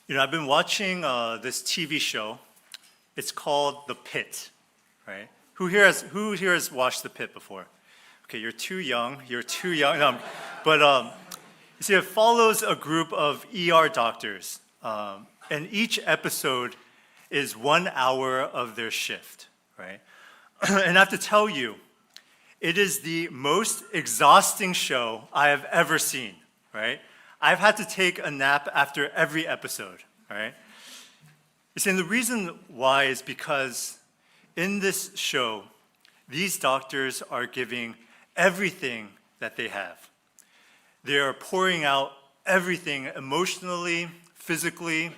I've been watching this TV show. It's called The Pit, right? Who here has watched The Pit before? Okay, you're too young. You're too young. But you see, it follows a group of ER doctors, and each episode is 1 hour of their shift, right? And I have to tell you, it is the most exhausting show I have ever seen, right? I've had to take a nap after every episode, right? You see, and the reason why is because in this show, these doctors are giving everything that they have. They are pouring out everything emotionally, physically,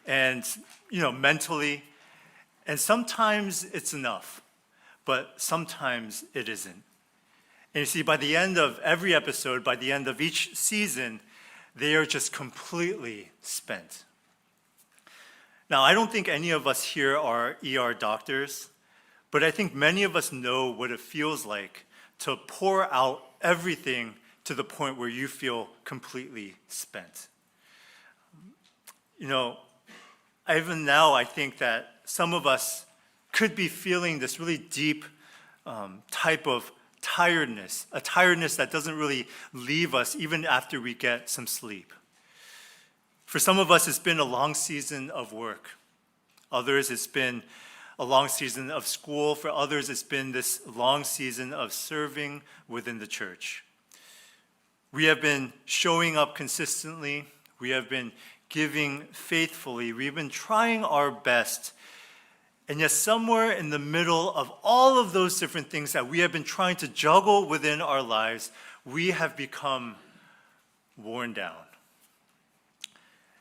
and mentally. And sometimes it's enough, but sometimes it isn't. And you see, by the end of every episode, by the end of each season, they are just completely spent. Now, I don't think any of us here are ER doctors, but I think many of us know what it feels like to pour out everything to the point where you feel completely spent. Even now, I think that some of us could be feeling this really deep type of tiredness, a tiredness that doesn't really leave us even after we get some sleep. For some of us, it's been a long season of work. Others, it's been a long season of school. For others, it's been this long season of serving within the church. We have been showing up consistently. We have been giving faithfully. We've been trying our best. And yet somewhere in the middle of all of those different things that we have been trying to juggle within our lives, we have become worn down.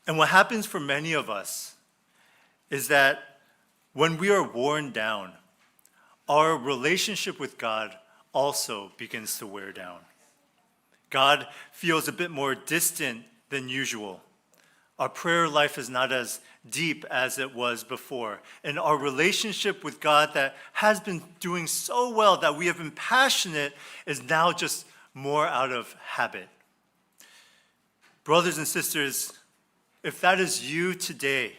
And what happens for many of us is that when we are worn down, our relationship with God also begins to wear down. God feels a bit more distant than usual. Our prayer life is not as deep as it was before. And our relationship with God that has been doing so well, that we have been passionate, is now just more out of habit. Brothers and sisters, if that is you today,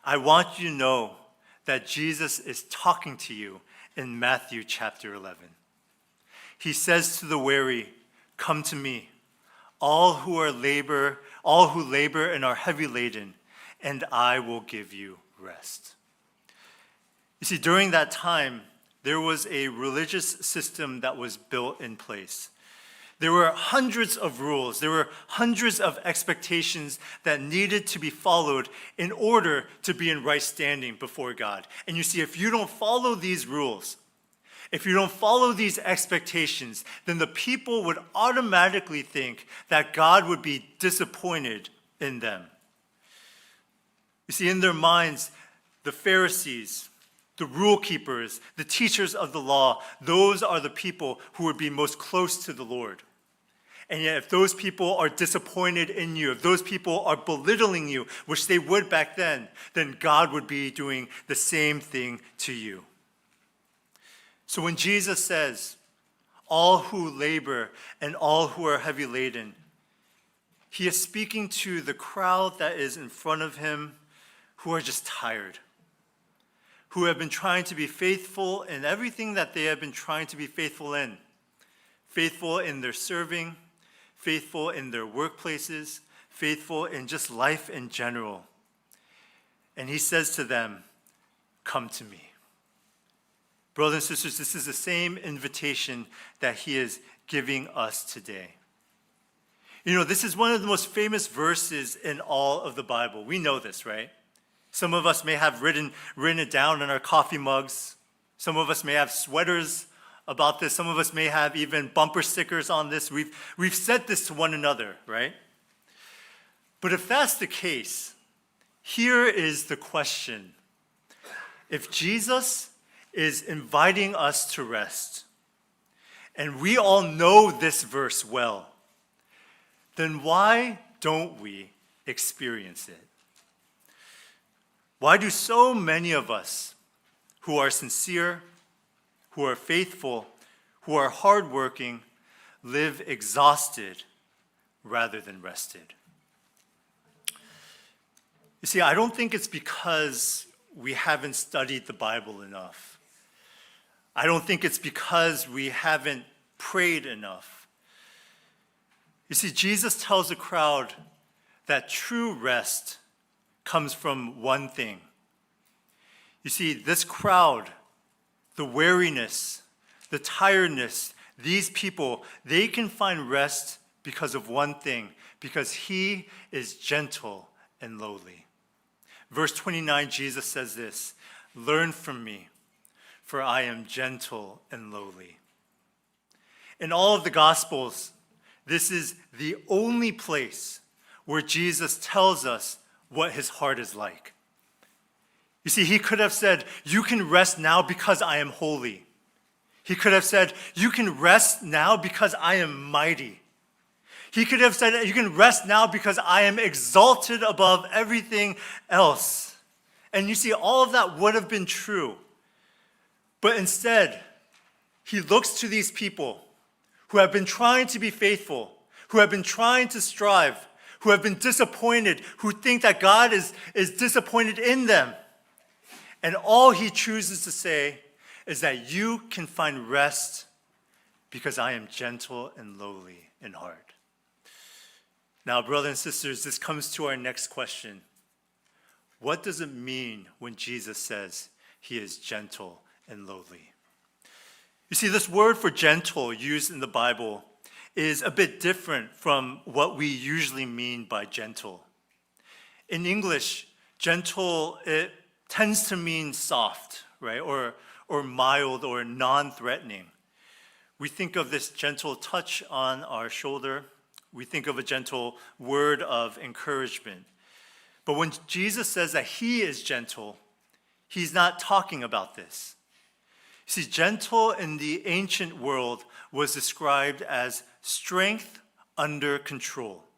I want you to know that Jesus is talking to you in Matthew chapter 11. He says to the weary, "Come to me, all who labor and are heavy laden, and I will give you rest." You see, during that time, there was a religious system that was built in place. There were hundreds of rules. There were hundreds of expectations that needed to be followed in order to be in right standing before God. And you see, if you don't follow these rules, if you don't follow these expectations, then the people would automatically think that God would be disappointed in them. You see, in their minds, the Pharisees, the rule keepers, the teachers of the law, those are the people who would be most close to the Lord. And yet, if those people are disappointed in you, if those people are belittling you, which they would back then God would be doing the same thing to you. So when Jesus says, "all who labor and all who are heavy laden," he is speaking to the crowd that is in front of him who are just tired, who have been trying to be faithful in everything that they have been trying to be faithful in their serving, faithful in their workplaces, faithful in just life in general. And he says to them, "Come to me." Brothers and sisters, this is the same invitation that he is giving us today. This is one of the most famous verses in all of the Bible. We know this, right? Some of us may have written it down on our coffee mugs. Some of us may have sweaters about this. Some of us may have even bumper stickers on this. We've said this to one another, right? But if that's the case, here is the question. If Jesus is inviting us to rest, and we all know this verse well, then why don't we experience it? Why do so many of us who are sincere, who are faithful, who are hardworking, live exhausted rather than rested? You see, I don't think it's because we haven't studied the Bible enough. I don't think it's because we haven't prayed enough. You see, Jesus tells the crowd that true rest comes from one thing. You see, this crowd, the weariness, the tiredness, these people, they can find rest because of one thing, because he is gentle and lowly. Verse 29, Jesus says this, "Learn from me, for I am gentle and lowly." In all of the Gospels, this is the only place where Jesus tells us what his heart is like. You see, he could have said, "You can rest now because I am holy." He could have said, "You can rest now because I am mighty." He could have said, "You can rest now because I am exalted above everything else." And you see, all of that would have been true. But instead, he looks to these people who have been trying to be faithful, who have been trying to strive, who have been disappointed, who think that God is disappointed in them. And all he chooses to say is that you can find rest because I am gentle and lowly in heart. Now, brothers and sisters, this comes to our next question. What does it mean when Jesus says he is gentle and lowly? You see, this word for gentle used in the Bible is a bit different from what we usually mean by gentle. In English, gentle, it tends to mean soft, right? Or mild or non-threatening. We think of this gentle touch on our shoulder. We think of a gentle word of encouragement. But when Jesus says that he is gentle, he's not talking about this. See, gentle in the ancient world was described as strength under control.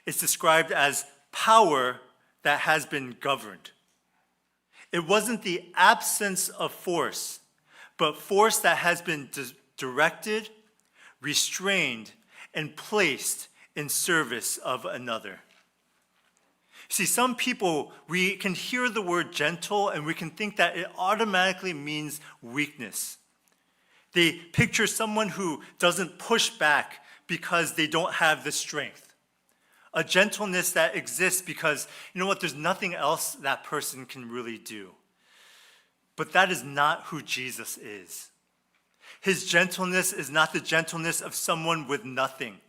It's described as power that has been governed. It wasn't the absence of force, but force that has been directed, restrained, and placed in service of another. See, some people, we can hear the word gentle and we can think that it automatically means weakness. They picture someone who doesn't push back because they don't have the strength. A gentleness that exists because, you know what, there's nothing else that person can really do. But that is not who Jesus is. His gentleness is not the gentleness of someone with nothing.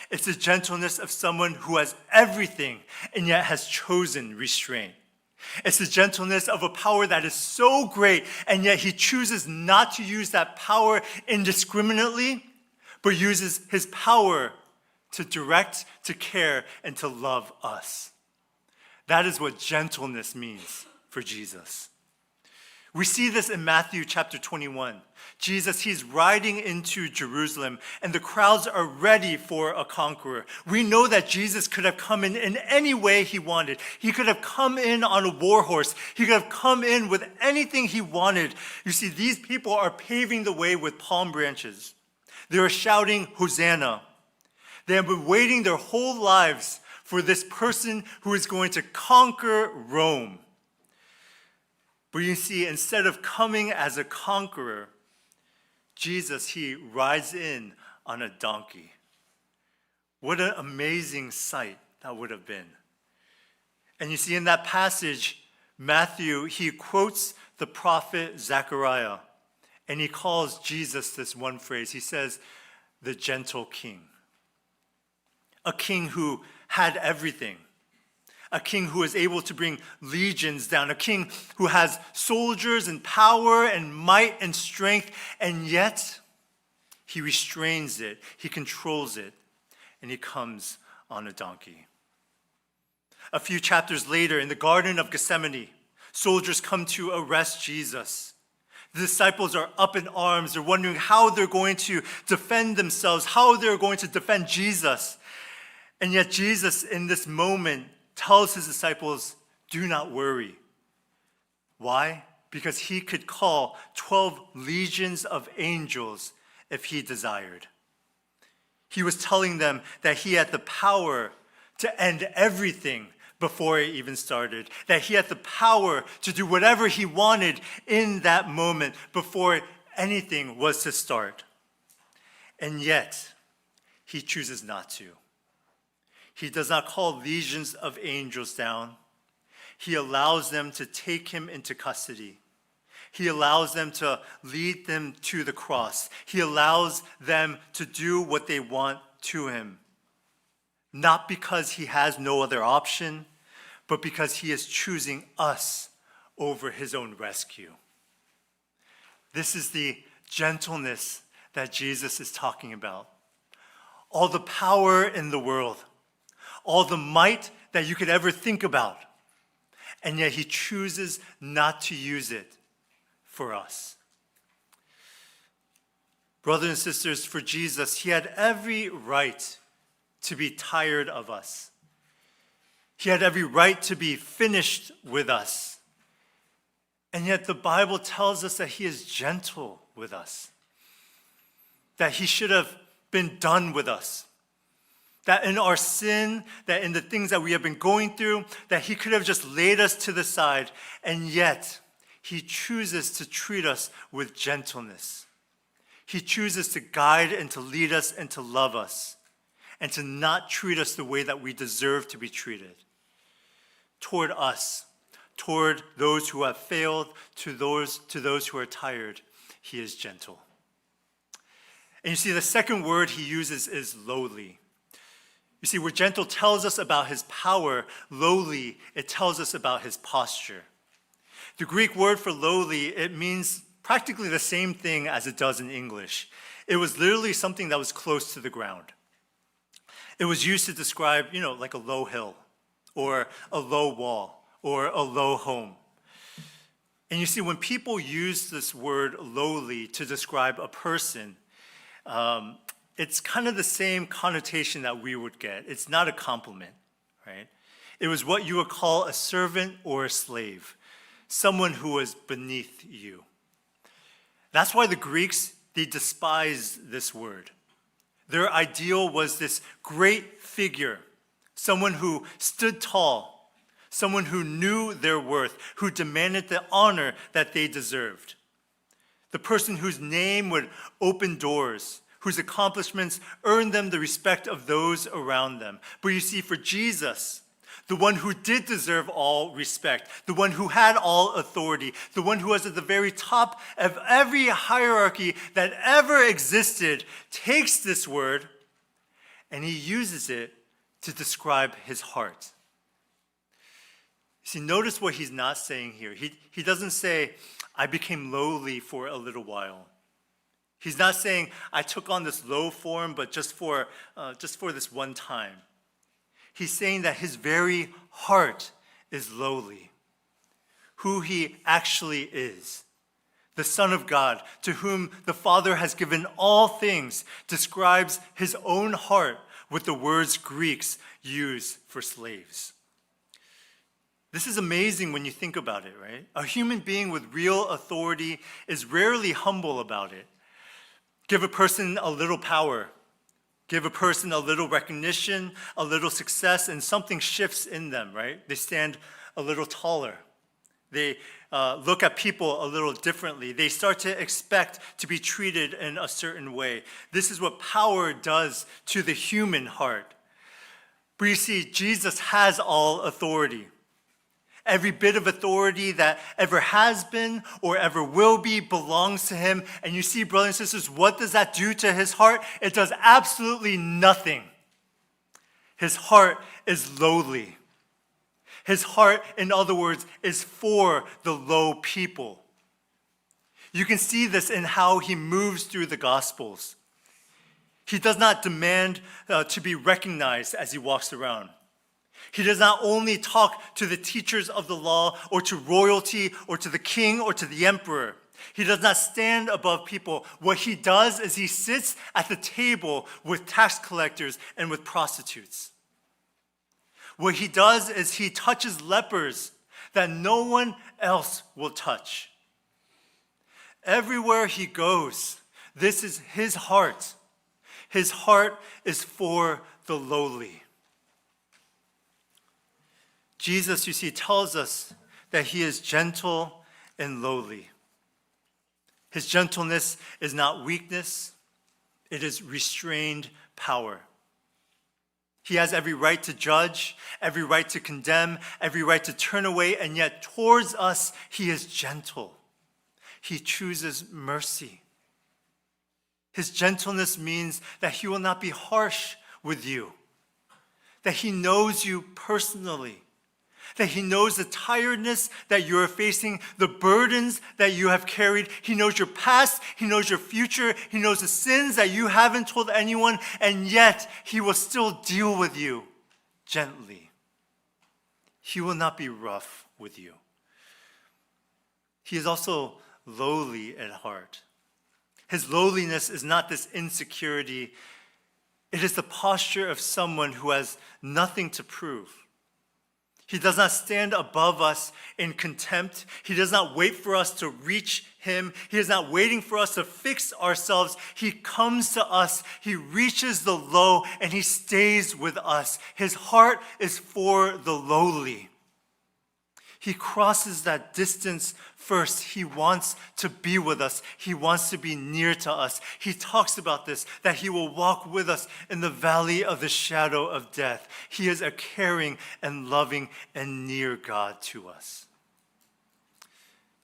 It's the gentleness of someone who has everything and yet has chosen restraint. It's the gentleness of a power that is so great and yet he chooses not to use that power indiscriminately, but uses his power to direct, to care, and to love us. That is what gentleness means for Jesus. We see this in Matthew chapter 21. Jesus, he's riding into Jerusalem, and the crowds are ready for a conqueror. We know that Jesus could have come in any way he wanted. He could have come in on a war horse. He could have come in with anything he wanted. You see, these people are paving the way with palm branches. They are shouting, Hosanna. They have been waiting their whole lives for this person who is going to conquer Rome. But you see, instead of coming as a conqueror, Jesus, he rides in on a donkey. What an amazing sight that would have been. And you see, in that passage, Matthew, he quotes the prophet Zechariah, and he calls Jesus this one phrase. He says, the gentle king. A king who had everything. A king who is able to bring legions down, a king who has soldiers and power and might and strength, and yet he restrains it, he controls it, and he comes on a donkey. A few chapters later, in the Garden of Gethsemane, soldiers come to arrest Jesus. The disciples are up in arms. They're wondering how they're going to defend themselves, how they're going to defend Jesus. And yet Jesus, in this moment, tells his disciples, do not worry. Why? Because he could call 12 legions of angels if he desired. He was telling them that he had the power to end everything before it even started, that he had the power to do whatever he wanted in that moment before anything was to start. And yet, he chooses not to. He does not call legions of angels down. He allows them to take him into custody. He allows them to lead them to the cross. He allows them to do what they want to him. Not because he has no other option, but because he is choosing us over his own rescue. This is the gentleness that Jesus is talking about. All the power in the world, all the might that you could ever think about, and yet he chooses not to use it for us. Brothers and sisters, for Jesus, he had every right to be tired of us. He had every right to be finished with us. And yet the Bible tells us that he is gentle with us, that he should have been done with us, that in our sin, that in the things that we have been going through, that he could have just laid us to the side, and yet he chooses to treat us with gentleness. He chooses to guide and to lead us and to love us, and to not treat us the way that we deserve to be treated. Toward us, toward those who have failed, to those who are tired, he is gentle. And you see, the second word he uses is lowly. You see, where gentle tells us about his power, lowly, it tells us about his posture. The Greek word for lowly, it means practically the same thing as it does in English. It was literally something that was close to the ground. It was used to describe, like a low hill, or a low wall, or a low home. And you see, when people use this word lowly to describe a person, it's kind of the same connotation that we would get. It's not a compliment, right? It was what you would call a servant or a slave, someone who was beneath you. That's why the Greeks, they despised this word. Their ideal was this great figure, someone who stood tall, someone who knew their worth, who demanded the honor that they deserved. The person whose name would open doors, whose accomplishments earned them the respect of those around them. But you see, for Jesus, the one who did deserve all respect, the one who had all authority, the one who was at the very top of every hierarchy that ever existed, takes this word and he uses it to describe his heart. See, notice what he's not saying here. He doesn't say, I became lowly for a little while. He's not saying, I took on this low form, but just for this one time. He's saying that his very heart is lowly, who he actually is. The Son of God, to whom the Father has given all things, describes his own heart with the words Greeks use for slaves. This is amazing when you think about it, right? A human being with real authority is rarely humble about it. Give a person a little power, give a person a little recognition, a little success, and something shifts in them, right? They stand a little taller. They look at people a little differently. They start to expect to be treated in a certain way. This is what power does to the human heart. But you see, Jesus has all authority. Every bit of authority that ever has been or ever will be belongs to him. And you see, brothers and sisters, what does that do to his heart? It does absolutely nothing. His heart is lowly. His heart, in other words, is for the low people. You can see this in how he moves through the Gospels. He does not demand to be recognized as he walks around. He does not only talk to the teachers of the law or to royalty or to the king or to the emperor. He does not stand above people. What he does is he sits at the table with tax collectors and with prostitutes. What he does is he touches lepers that no one else will touch. Everywhere he goes, this is his heart. His heart is for the lowly. Jesus, you see, tells us that he is gentle and lowly. His gentleness is not weakness, it is restrained power. He has every right to judge, every right to condemn, every right to turn away, and yet towards us, he is gentle. He chooses mercy. His gentleness means that he will not be harsh with you, that he knows you personally, that he knows the tiredness that you are facing, the burdens that you have carried. He knows your past, he knows your future, he knows the sins that you haven't told anyone, and yet he will still deal with you gently. He will not be rough with you. He is also lowly at heart. His lowliness is not this insecurity. It is the posture of someone who has nothing to prove. He does not stand above us in contempt. He does not wait for us to reach him. He is not waiting for us to fix ourselves. He comes to us. He reaches the low and he stays with us. His heart is for the lowly. He crosses that distance first. He wants to be with us. He wants to be near to us. He talks about this, that he will walk with us in the valley of the shadow of death. He is a caring and loving and near God to us.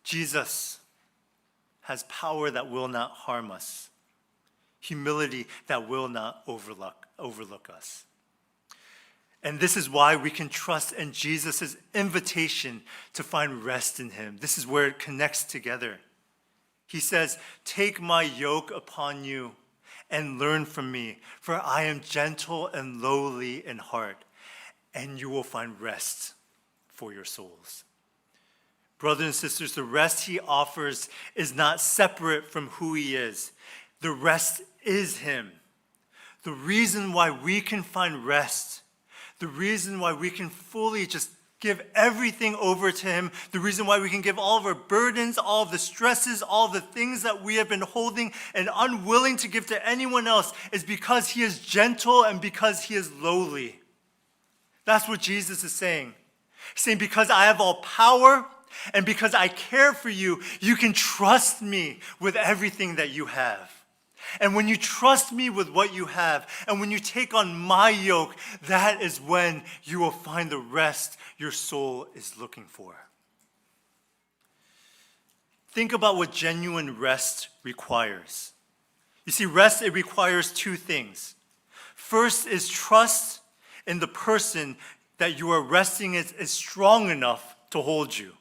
Jesus has power that will not harm us, humility that will not overlook us. And this is why we can trust in Jesus' invitation to find rest in him. This is where it connects together. He says, "Take my yoke upon you and learn from me, for I am gentle and lowly in heart, and you will find rest for your souls." Brothers and sisters, the rest he offers is not separate from who he is. The rest is him. The reason why we can find rest, the reason why we can fully just give everything over to him, the reason why we can give all of our burdens, all of the stresses, all of the things that we have been holding and unwilling to give to anyone else, is because he is gentle and because he is lowly. That's what Jesus is saying. He's saying, because I have all power and because I care for you, you can trust me with everything that you have. And when you trust me with what you have, and when you take on my yoke, that is when you will find the rest your soul is looking for. Think about what genuine rest requires. You see, rest, it requires two things. First is trust in the person that you are resting in is strong enough to hold you.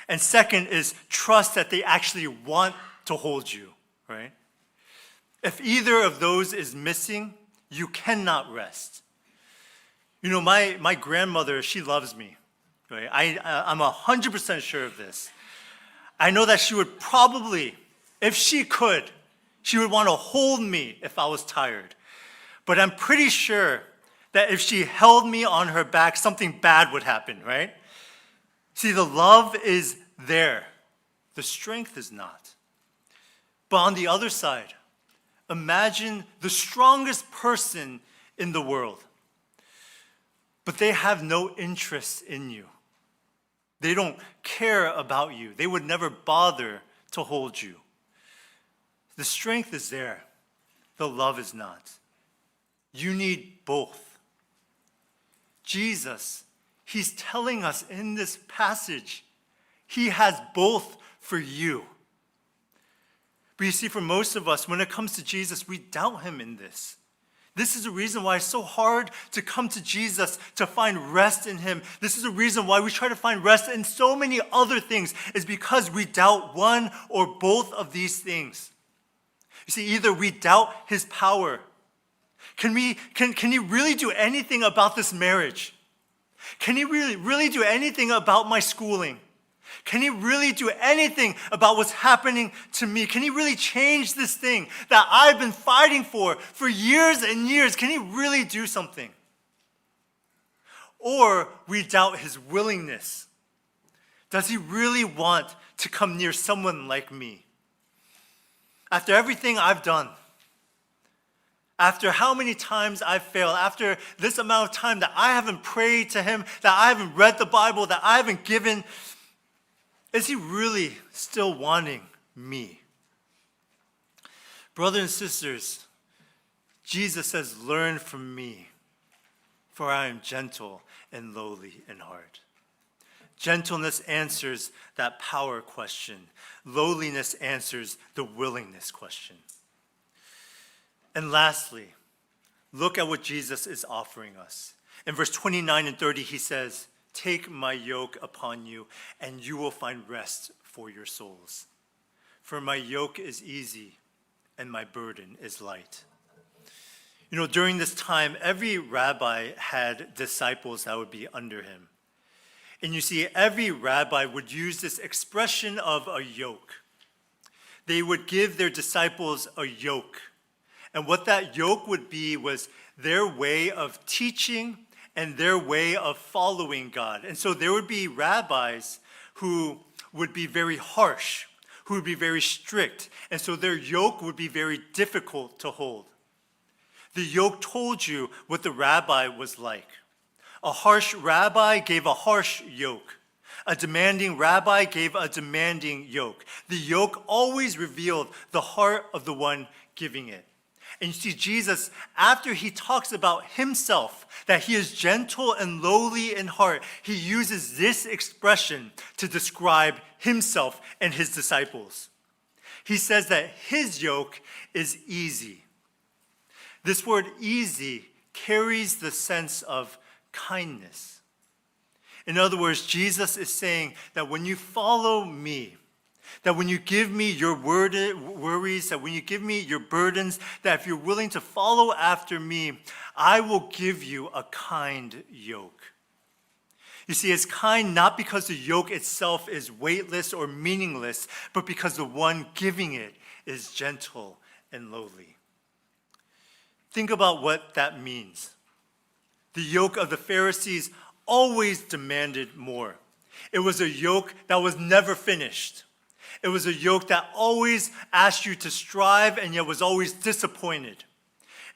And second is trust that they actually want to hold you, right? If either of those is missing, you cannot rest. You know, my grandmother, she loves me, right? I'm 100% sure of this. I know that she would probably, if she could, she would want to hold me if I was tired. But I'm pretty sure that if she held me on her back, something bad would happen, right? See, the love is there. The strength is not. But on the other side, imagine the strongest person in the world, but they have no interest in you. They don't care about you. They would never bother to hold you. The strength is there. The love is not. You need both. Jesus, he's telling us in this passage, he has both for you. But you see, for most of us, when it comes to Jesus, we doubt him in this. This is the reason why it's so hard to come to Jesus, to find rest in him. This is the reason why we try to find rest in so many other things, is because we doubt one or both of these things. You see, either we doubt his power. Can he really do anything about this marriage? Can he really do anything about my schooling? Can he really do anything about what's happening to me? Can he really change this thing that I've been fighting for years and years? Can he really do something? Or we doubt his willingness. Does he really want to come near someone like me? After everything I've done, After how many times I've failed, after this amount of time that I haven't prayed to him, that I haven't read the Bible, that I haven't given, is he really still wanting me? Brothers and sisters, Jesus says, learn from me, for I am gentle and lowly in heart. Gentleness answers that power question. Lowliness answers the willingness question. And lastly, look at what Jesus is offering us. In verse 29 and 30, he says, take my yoke upon you, and you will find rest for your souls. For my yoke is easy, and my burden is light. You know, during this time, every rabbi had disciples that would be under him. And you see, every rabbi would use this expression of a yoke. They would give their disciples a yoke. And what that yoke would be was their way of teaching and their way of following God. And so there would be rabbis who would be very harsh, who would be very strict. And so their yoke would be very difficult to hold. The yoke told you what the rabbi was like. A harsh rabbi gave a harsh yoke. A demanding rabbi gave a demanding yoke. The yoke always revealed the heart of the one giving it. And you see, Jesus, after he talks about himself, that he is gentle and lowly in heart, he uses this expression to describe himself and his disciples. He says that his yoke is easy. This word easy carries the sense of kindness. In other words, Jesus is saying that when you follow me, that when you give me your worries, that when you give me your burdens, that if you're willing to follow after me, I will give you a kind yoke. You see, it's kind not because the yoke itself is weightless or meaningless, but because the one giving it is gentle and lowly. Think about what that means. The yoke of the Pharisees always demanded more. It was a yoke that was never finished. It was a yoke that always asked you to strive and yet was always disappointed.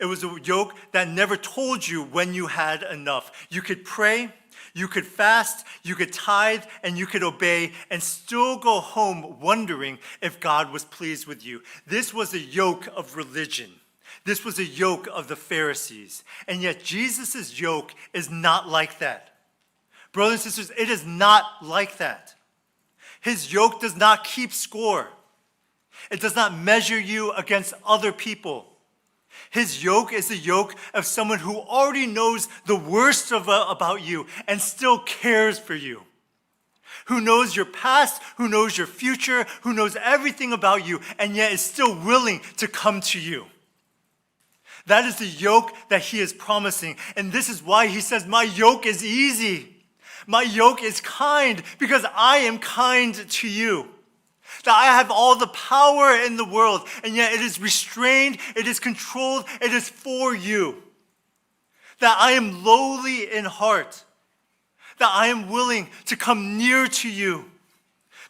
It was a yoke that never told you when you had enough. You could pray, you could fast, you could tithe, and you could obey and still go home wondering if God was pleased with you. This was a yoke of religion. This was a yoke of the Pharisees. And yet Jesus' yoke is not like that. Brothers and sisters, it is not like that. His yoke does not keep score. It does not measure you against other people. His yoke is the yoke of someone who already knows the worst about you and still cares for you. Who knows your past, who knows your future, who knows everything about you, and yet is still willing to come to you. That is the yoke that he is promising. And this is why he says, my yoke is easy. My yoke is kind because I am kind to you. That I have all the power in the world, and yet it is restrained, it is controlled, it is for you. That I am lowly in heart. That I am willing to come near to you.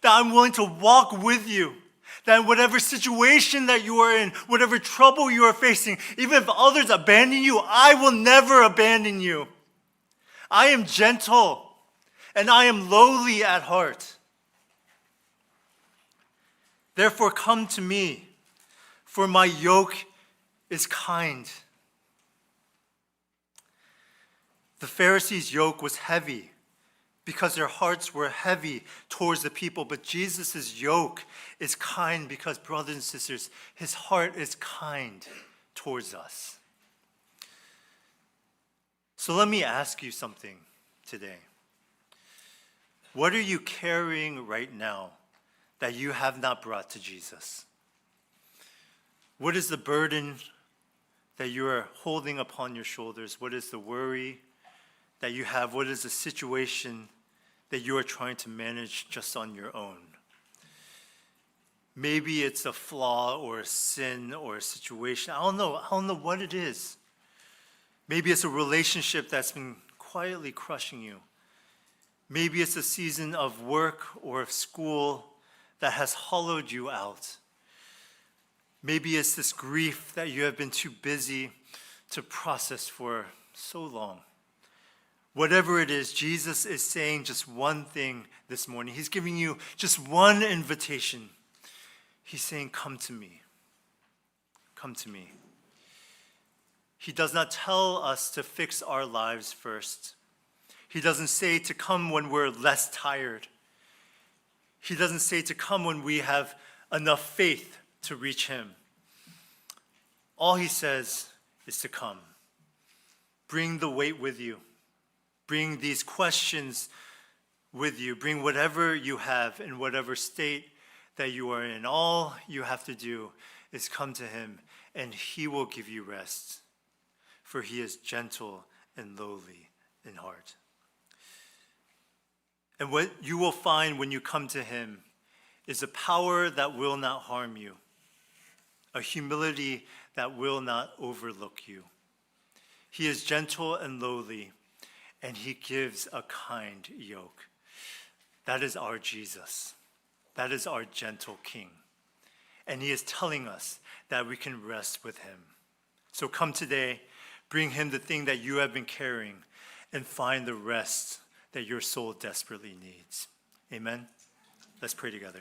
That I'm willing to walk with you. That in whatever situation that you are in, whatever trouble you are facing, even if others abandon you, I will never abandon you. I am gentle. And I am lowly at heart. Therefore, come to me, for my yoke is kind. The Pharisees' yoke was heavy because their hearts were heavy towards the people, but Jesus' yoke is kind because, brothers and sisters, his heart is kind towards us. So let me ask you something today. What are you carrying right now that you have not brought to Jesus? What is the burden that you are holding upon your shoulders? What is the worry that you have? What is the situation that you are trying to manage just on your own? Maybe it's a flaw or a sin or a situation. I don't know what it is. Maybe it's a relationship that's been quietly crushing you. Maybe it's a season of work or of school that has hollowed you out. Maybe it's this grief that you have been too busy to process for so long. Whatever it is, Jesus is saying just one thing this morning. He's giving you just one invitation. He's saying, come to me. Come to me. He does not tell us to fix our lives first. He doesn't say to come when we're less tired. He doesn't say to come when we have enough faith to reach him. All he says is to come. Bring the weight with you. Bring these questions with you. Bring whatever you have in whatever state that you are in. All you have to do is come to him, and he will give you rest. For he is gentle and lowly in heart. And what you will find when you come to him is a power that will not harm you, a humility that will not overlook you. He is gentle and lowly, and he gives a kind yoke. That is our Jesus. That is our gentle King. And he is telling us that we can rest with him. So come today, bring him the thing that you have been carrying, and find the rest that your soul desperately needs. Amen? Let's pray together.